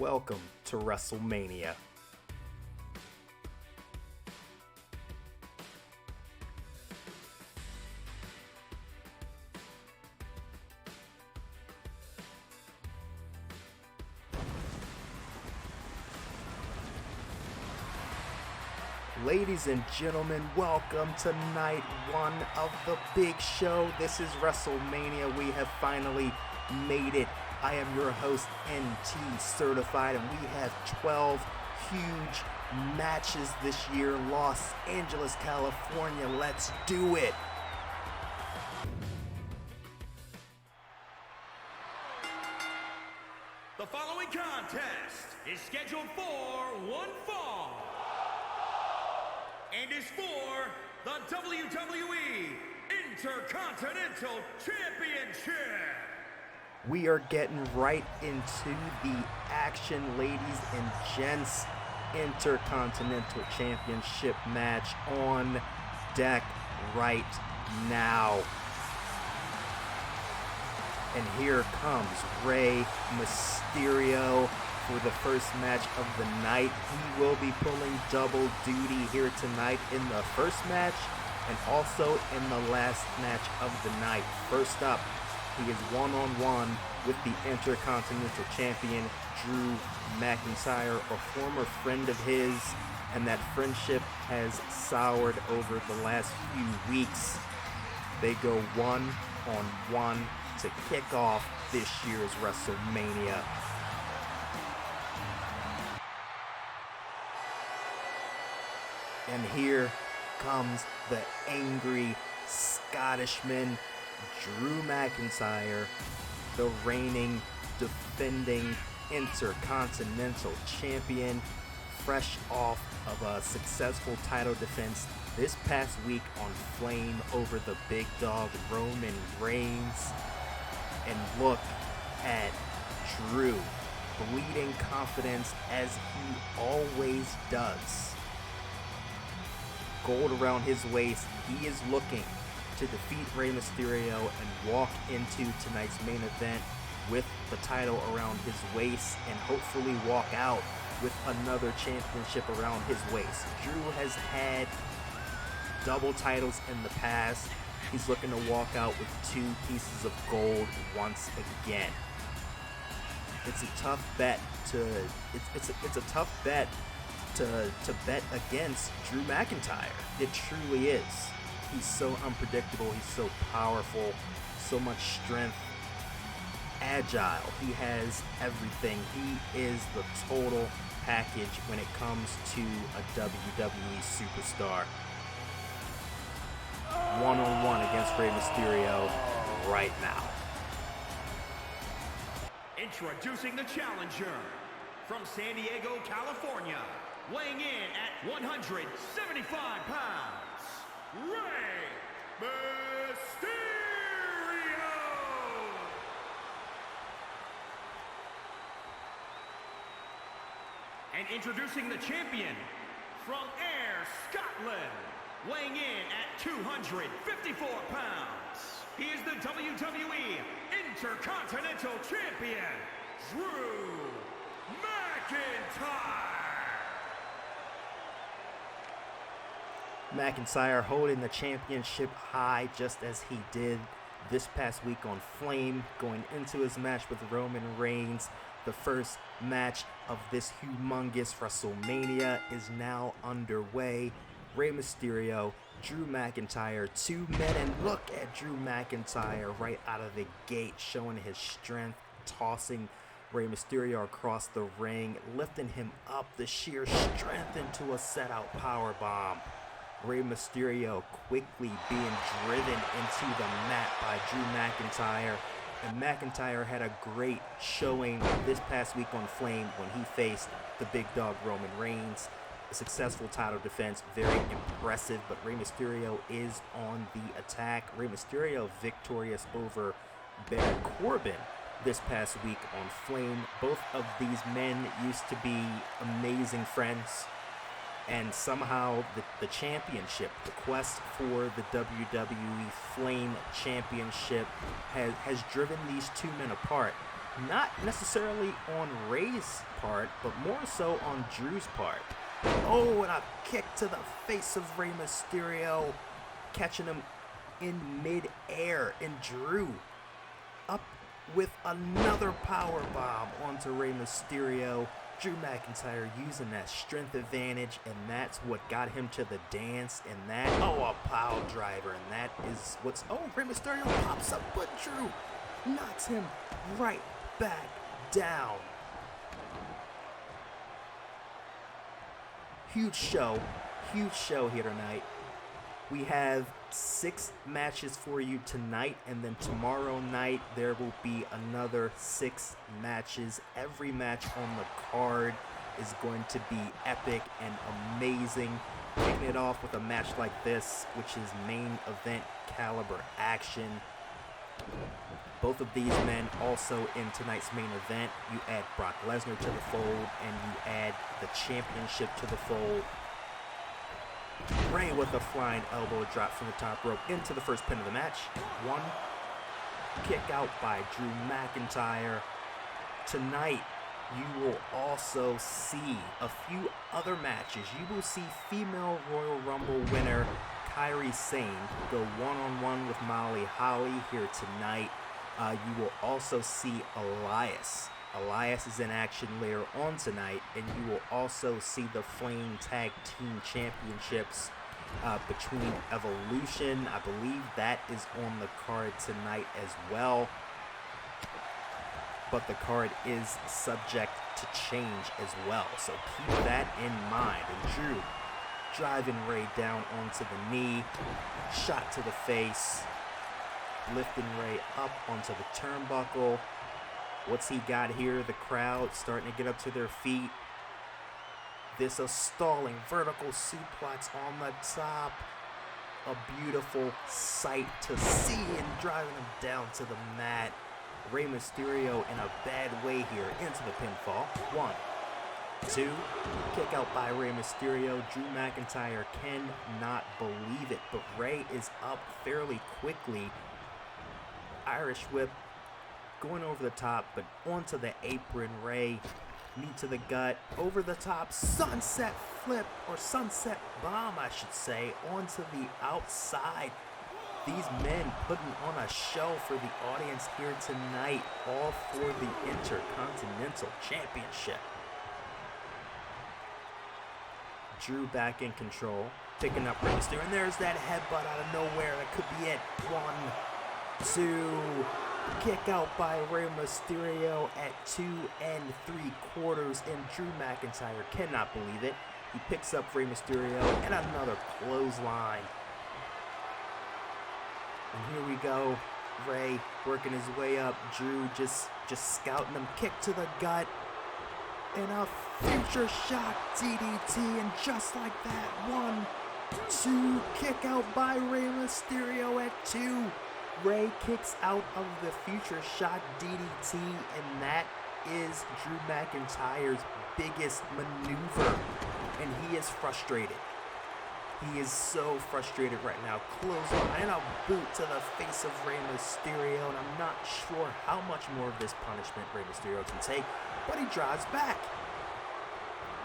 welcome to WrestleMania. Ladies and gentlemen, welcome to night one of the big show. This is WrestleMania. We have finally made it. I am your host, NTCertified, and we have 12 huge matches this year. Los Angeles, California. Let's do it. The following contest is scheduled for one fall and is for the WWE Intercontinental Championship. We are getting right into the action, ladies and gents. Intercontinental Championship match on deck right now. And here comes Rey Mysterio for the first match of the night. He will be pulling double duty here tonight in the first match and also in the last match of the night. First up, he is one-on-one with the Intercontinental Champion, Drew McIntyre, a former friend of his, and that friendship has soured over the last few weeks. They go one-on-one to kick off this year's WrestleMania. And here comes the angry Scottishman, Drew McIntyre, the reigning, defending Intercontinental Champion, fresh off of a successful title defense this past week on Flame over the big dog Roman Reigns. And look at Drew, bleeding confidence as he always does. Gold around his waist, he is looking to defeat Rey Mysterio and walk into tonight's main event with the title around his waist and hopefully walk out with another championship around his waist. Drew has had double titles in the past. He's looking to walk out with 2 pieces of gold once again. It's a tough bet to bet against Drew McIntyre. It truly is. He's so unpredictable. He's so powerful. So much strength. Agile. He has everything. He is the total package when it comes to a WWE superstar. One-on-one against Rey Mysterio right now. Introducing the challenger from San Diego, California, weighing in at 175 pounds, Rey Mysterio! And introducing the champion from Ayr, Scotland, weighing in at 254 pounds, he is the WWE Intercontinental Champion, Drew McIntyre holding the championship high just as he did this past week on Flame, going into his match with Roman Reigns. The first match of this humongous WrestleMania is now underway. Rey Mysterio, Drew McIntyre, 2 men, and look at Drew McIntyre right out of the gate, showing his strength, tossing Rey Mysterio across the ring, lifting him up, the sheer strength into a set-out powerbomb. Rey Mysterio quickly being driven into the mat by Drew McIntyre. And McIntyre had a great showing this past week on Flame when he faced the big dog Roman Reigns. A successful title defense, very impressive, but Rey Mysterio is on the attack. Rey Mysterio victorious over Baron Corbin this past week on Flame. Both of these men used to be amazing friends. And somehow the championship, the quest for the WWE Flame Championship has driven these 2 men apart. Not necessarily on Rey's part, but more so on Drew's part. Oh, and a kick to the face of Rey Mysterio, catching him in mid-air, and Drew up with another power bomb onto Rey Mysterio. Drew McIntyre using that strength advantage, and that's what got him to the dance, and that, a pile driver, and that is what's, Rey Mysterio pops up, but Drew knocks him right back down. Huge show here tonight. We have 6 matches for you tonight, and then tomorrow night there will be another 6 matches. Every match on the card is going to be epic and amazing. Kicking it off with a match like this, which is main event caliber action. Both of these men also in tonight's main event. You add Brock Lesnar to the fold, and you add the championship to the fold. Rey with a flying elbow drop from the top rope into the first pin of the match. 1 kick out by Drew McIntyre. Tonight, you will also see a few other matches. You will see female Royal Rumble winner Kairi Sane go one-on-one with Molly Holly here tonight. You will also see Elias. Elias is in action later on tonight, and you will also see the Flame Tag Team Championships between Evolution. I believe that is on the card tonight as well, but the card is subject to change as well, so keep that in mind. And Drew driving Rey down onto the knee, shot to the face, lifting Rey up onto the turnbuckle. What's he got here? The crowd starting to get up to their feet. This a stalling vertical suplex on the top. A beautiful sight to see, and driving him down to the mat. Rey Mysterio in a bad way here into the pinfall. 1, 2, kick out by Rey Mysterio. Drew McIntyre cannot believe it, but Rey is up fairly quickly. Irish whip going over the top, but onto the apron. Rey, knee to the gut, over the top, sunset flip, or sunset bomb, I should say, onto the outside. These men putting on a show for the audience here tonight, all for the Intercontinental Championship. Drew back in control, picking up Rey Mysterio, and there's that headbutt out of nowhere. That could be it. 1, 2, kick out by Rey Mysterio at 2 3/4, and Drew McIntyre cannot believe it. He picks up Rey Mysterio, and another clothesline. And here we go. Rey working his way up. Drew just scouting him. Kick to the gut, and a future shock DDT, and just like that, 1, 2, kick out by Rey Mysterio at 2. Rey kicks out of the future shock DDT, and that is Drew McIntyre's biggest maneuver, and he is frustrated. He is so frustrated right now. Clothesline and a boot to the face of Rey Mysterio, and I'm not sure how much more of this punishment Rey Mysterio can take, but he drives back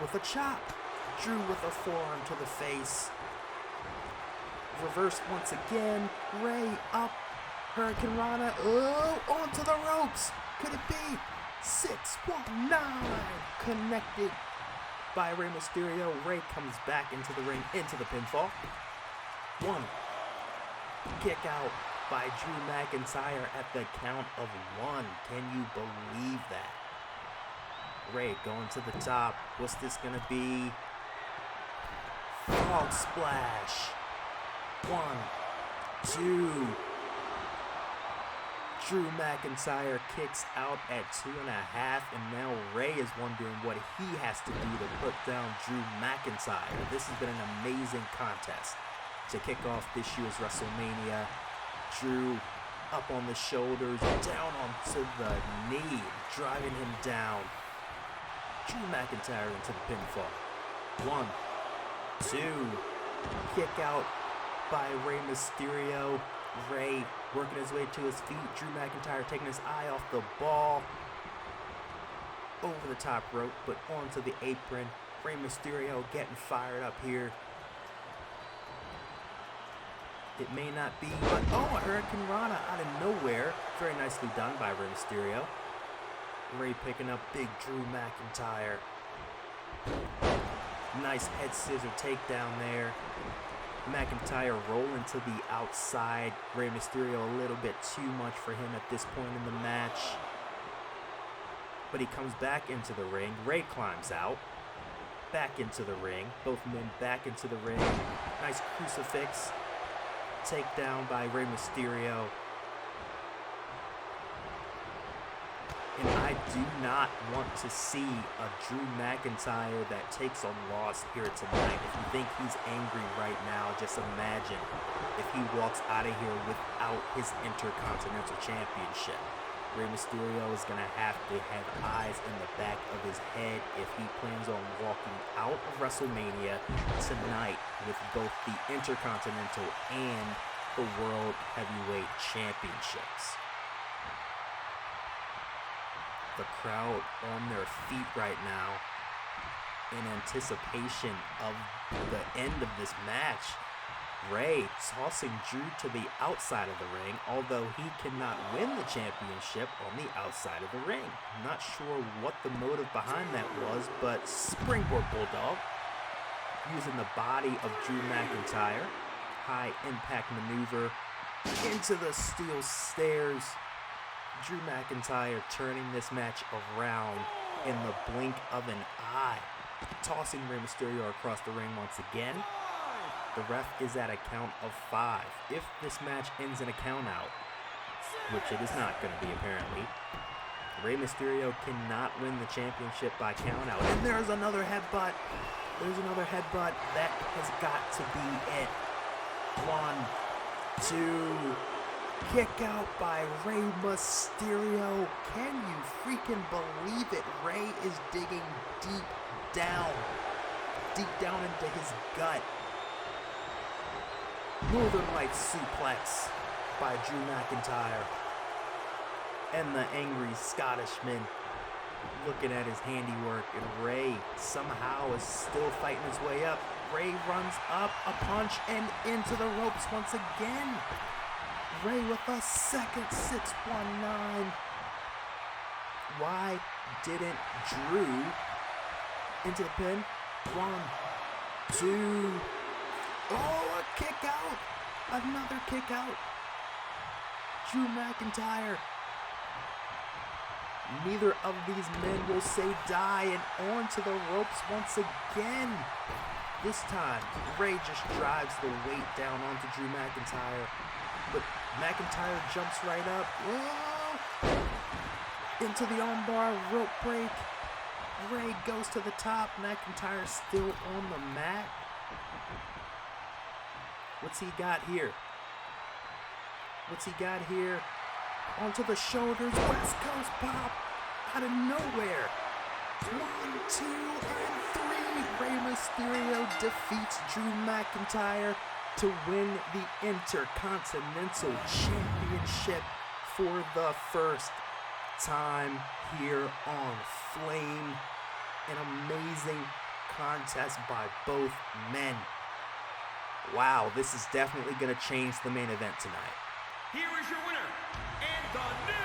with a chop. Drew with a forearm to the face. Reversed once again. Rey up. Hurricane Rana. Onto the ropes. Could it be? 619. Connected by Rey Mysterio. Rey comes back into the ring, into the pinfall. 1. Kick out by Drew McIntyre at the count of 1. Can you believe that? Rey going to the top. What's this gonna be? Frog splash. 1, 2. Drew McIntyre kicks out at 2.5, and now Rey is wondering what he has to do to put down Drew McIntyre. This has been an amazing contest to kick off this year's WrestleMania. Drew up on the shoulders, down onto the knee, driving him down. Drew McIntyre into the pinfall. 1, 2, kick out by Rey Mysterio. Rey working his way to his feet. Drew McIntyre taking his eye off the ball. over the top rope, but onto the apron. Rey Mysterio getting fired up here. It may not be, but oh, a Hurricane Rana out of nowhere. Very nicely done by Rey Mysterio. Rey picking up big Drew McIntyre. Nice head scissor takedown there. McIntyre rolling to the outside. Rey Mysterio a little bit too much for him at this point in the match. But he comes back into the ring. Rey climbs out. Back into the ring. Both men back into the ring. Nice crucifix. Takedown by Rey Mysterio. And I do not want to see a Drew McIntyre that takes a loss here tonight. If you think he's angry right now, just imagine if he walks out of here without his Intercontinental Championship. Rey Mysterio is going to have eyes in the back of his head if he plans on walking out of WrestleMania tonight with both the Intercontinental and the World Heavyweight Championships. The crowd on their feet right now in anticipation of the end of this match. Rey tossing Drew to the outside of the ring, although he cannot win the championship on the outside of the ring. I'm not sure what the motive behind that was, but springboard bulldog using the body of Drew McIntyre. High impact maneuver into the steel stairs. Drew McIntyre turning this match around in the blink of an eye. Tossing Rey Mysterio across the ring once again. The ref is at a count of 5. If this match ends in a count out, which it is not going to be apparently, Rey Mysterio cannot win the championship by count out. And there's another headbutt. There's another headbutt. That has got to be it. 1, 2. Kick out by Rey Mysterio. Can you freaking believe it? Rey is digging deep down into his gut. Northern Lights suplex by Drew McIntyre. And the angry Scottishman looking at his handiwork. And Rey somehow is still fighting his way up. Rey runs up, a punch, and into the ropes once again. Rey with a second 619. Why didn't Drew into the pin? 1, 2. Oh, a kick out. Another kick out. Drew McIntyre. Neither of these men will say die, and onto the ropes once again. This time, Rey just drives the weight down onto Drew McIntyre. But McIntyre jumps right up. Whoa! Into the armbar, rope break. Rey goes to the top. McIntyre still on the mat. What's he got here? What's he got here? Onto the shoulders. West Coast pop out of nowhere. 1, 2, and 3. Rey Mysterio defeats Drew McIntyre to win the Intercontinental Championship for the first time here on Flame. An amazing contest by both men. Wow, this is definitely going to change the main event tonight. Here is your winner, and the new